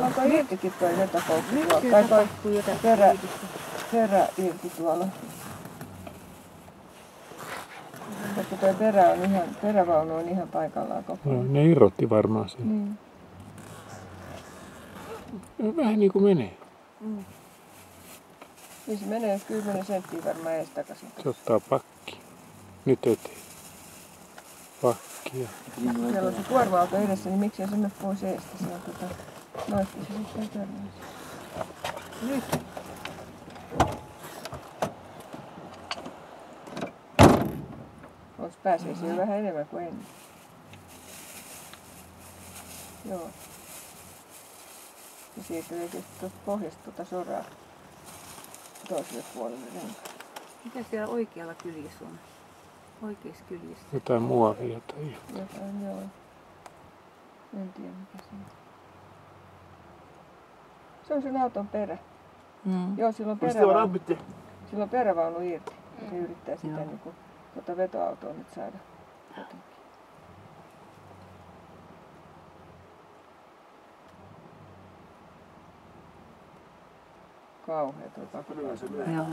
Onko irtikin toi vetokoukku tuolla? Tai toi perä irti tuolla? Koska toi perävaunu on ihan paikallaan koko ajan. No, ne irrotti varmaan sen. Niin. Vähän niin kuin menee. Niin se menee 10 senttiä varmaan ees takaisin. Se ottaa pakki. Nyt eteen. Pakkia. Siellä on se kuorma-auto edessä, niin miksi se mene pois eestä sieltä? Noitti se sitten törmäisi. Nyt. Pääsee siellä vähän enemmän kuin ennen. Joo. Ja siirtelee tuosta pohjasta tuota soraa toiselle puolelle renkaan. Mitä siellä oikealla kyljessä on? Oikeassa kyljessä? Jotain muovia tai jotain, joo. En tiedä mikä se on. Se on sen auton perä. Joo, sillä on perävaunu irti. Ja se yrittää sitä niinku vetoautoa nyt saada jotenkin. Kauhea tuo pakkaus. Joo.